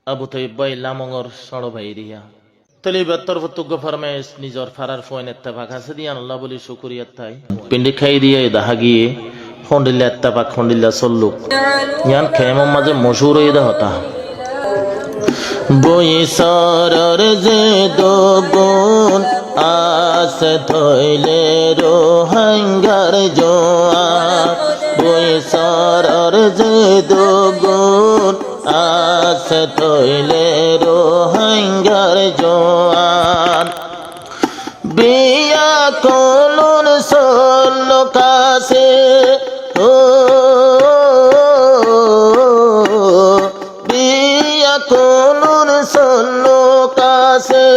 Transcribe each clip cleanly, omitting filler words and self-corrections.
আবু তৈব ভাই লামঙর সড় ভাই রিয়া তলিবার তরফতুগ্য ফরমেশ নিজর ফারার ফোন এত্তাফাক আছে দিয়ে আল্লাহ বলি শুকুরিয়াত তাই পিন্ডি খাই দিয়ে দাহা গিয়ে খন্ডিল্লা এত্তাফাক খন্ডিল্লা চল্লুক ইয়ান খেমর মাঝে মশুর হয়ে হতা বই সরর যে দোগুন আছে থইলে রোহাঙ্গার জোয়ার বই সরর যে দোগুন আছে থইলে রোহাঙ্গার জোয়ার বিয়া কোলুন সল্ল কাছে ও বিয়া কোলুন সল্ল কাছে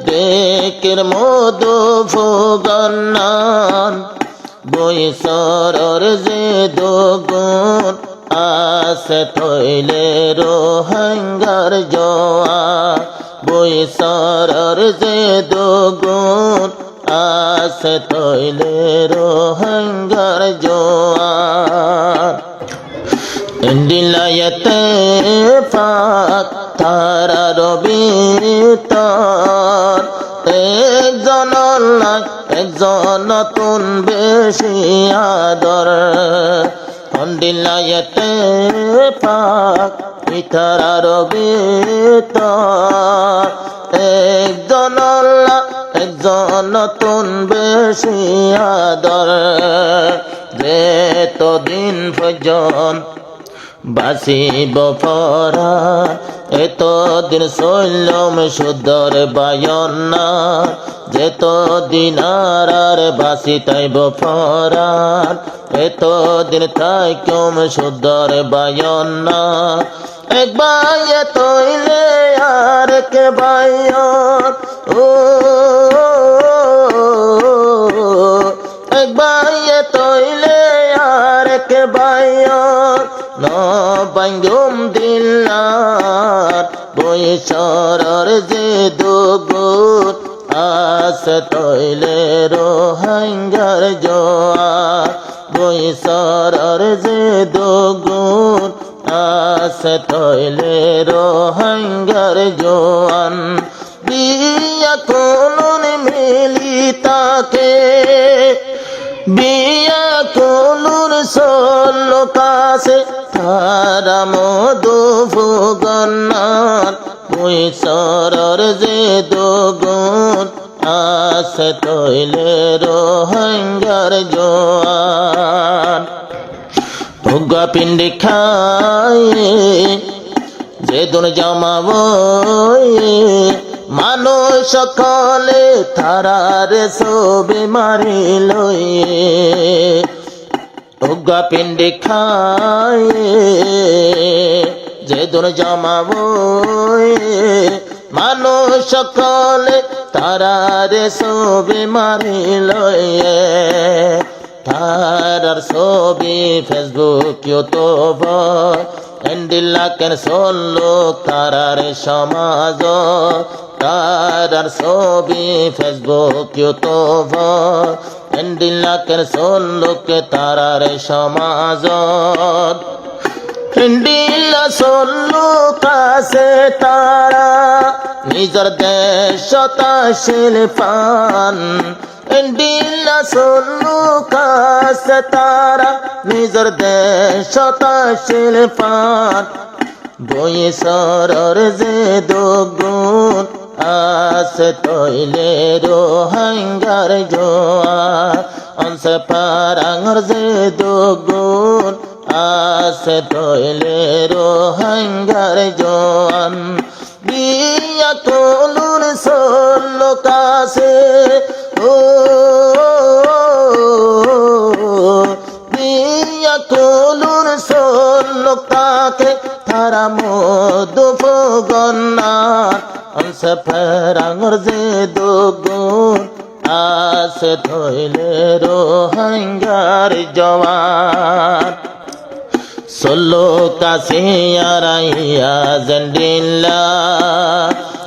ডেকের মধু ভোগান্নান বই সরর যে দোগুন আছে থইলে রোহাঙ্গার জোয়ার বই সরর যে দোগুন আছে থইলে রোহাঙ্গার জোয়ার দিলায়তে পাক তারা রবি তর একজন একজন নতুন বেশি আদর দিলায়তে পাক ইতারা রবি তর একজন একজন নতুন বেশি আদর যে তো দিন পর্যন্ত বাসিব পরা এতদিন শৈলম সুদর বায়না যেত দিনার বাসি তাইব পরার এতদিন তাই কম সুদর বায়না একবার তৈলে আর কে বায়ন ও একবার তৈলে আর কে বায়ন নবাঙ্গুম দিল্লার বই সরর যে দোগুন আছে তৈলে রোহাঙ্গার জোয়ার বই সরর যে দোগুন আছে তৈলে রোহাঙ্গার জোয়ান বিয়া কোলুন মিলি তাকে বিয়া কোলুন সল্ল কাছে তারা মধু ভোগান্নার বই সরর যে দোগুন আছে তৈলে রোহাঙ্গার জোয়ার ভোগা পিন্ডি খায়ে যে দুন জমাবো মানুষ সকলে তারার ছবি মারি লইয়ে ভোগা পিন্ডি খায়ে যে দুন জমাবো মানুষ সকলে তারার ছবি মারি লইয়ে তারার ছবি ফেসবুক ইউটিউব এন্ডিল্লা কেন সল্লো তারার সমাজ তারার ছবি ফেসবুক ইউটিউব এন্ডিল্লা কেন সল্লো কে তারার সমাজ এন্ডিল্লা সল্লো কাছে তারা নিজর দেশতা শিল্পান এন্ডিল্লা সল্লু কাছে তারা নিজর দেশতা শিল্পান বই সরর যে দোগুন আছে তৈলে রোহাঙ্গার জোয়ার অংশ পারাঙর যে দোগুন আছে তৈলে রোহাঙ্গার জোয়ান বিয়া কোলুন সল্ল কাছে ও বিয়া কোলুন সল্ল কাকে তারা মধু ভোগান্নার অংশ ফেরাঙর যে দোগুন আছে থইলে রোহাঙ্গার জওয়ান সল্লো কাছে আরাইয়া জন্ডিল্লা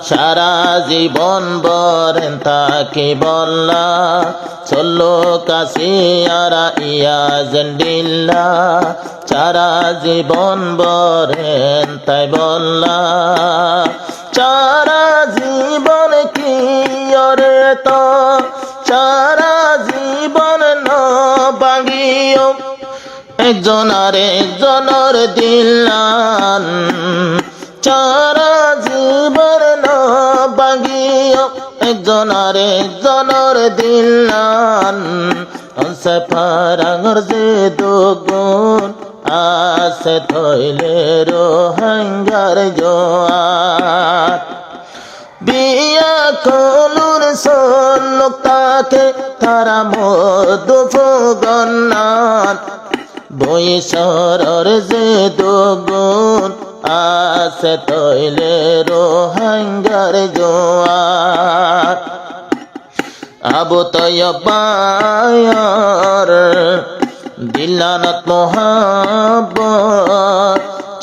সারা জীবন বরেন তাকে বললা চললো কাশিয়ারা ইয়াজেন্ডিল্লা সারা জীবন বরেন তাই বললা সারা জীবন কি ওরে তো সারা জীবন ন বাগিও একজন আর একজনের দিলান সারা জীবন ন বাগিও একজন আর একজনের দিলান অংশে ফারাঙর যে দুগুণ আছে থইলে রোহাঙ্গার জোয়ার বিয়া কলুর লোক তাকে তারা মধুফুগন্নান বৈশরর যে দুগুণ আছে তৈলে রোহাঙ্গার জোয়ার আবু তয়্যবায়র দিলানত মোহাব্বত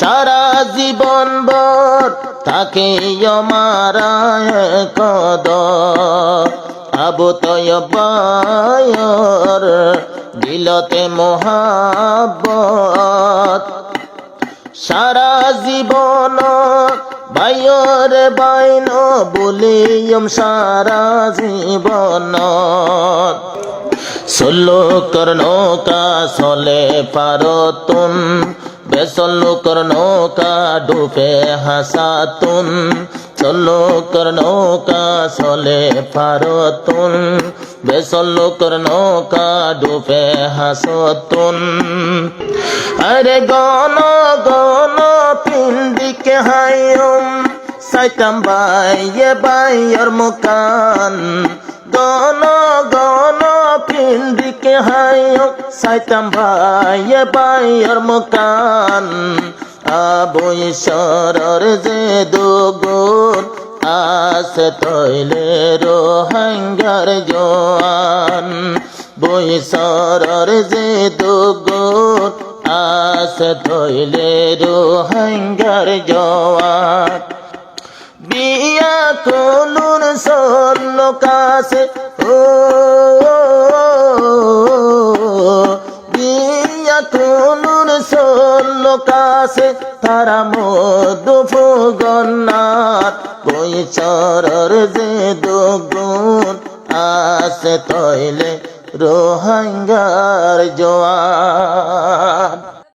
সারা জীবন ভর তাকে মারায় কদ আবু তয়্যবায়র দিলতে মোহাব্বত সারা জীবন বাইর বাইন বলিয়ম সারা জীবন ষোলোকর নৌকা চলে পারতুন বেসল্লুকর নৌকা ডুবে হাসাতুন ষোলোকর নৌকা চলে পারতুন বেসল্লুকর নৌকা ডুবে হাসতুন আরে গণ গণ পিন্ডিকে হায়ম সাইতাম বাইয়ে বাইয়ের মুকান গণ গণ পিন্ডিকে হায়ম সাইতাম বাইয়ে বাইয়ের মুকান আবৈশরর যে দুগুণ আছে তৈলে রোহাঙ্গার জোয়ান বৈশরর যে দুগুণ আছে তৈলে রোহাঙ্গার জোয়ান বিয়া কলুর লোকাছে ও বিয়া কলুর লোকাছে তারা মধুফুগন্নার বৈশরর যে দুগুণ আছে তৈলে রোহাঙ্গার জোয়ান।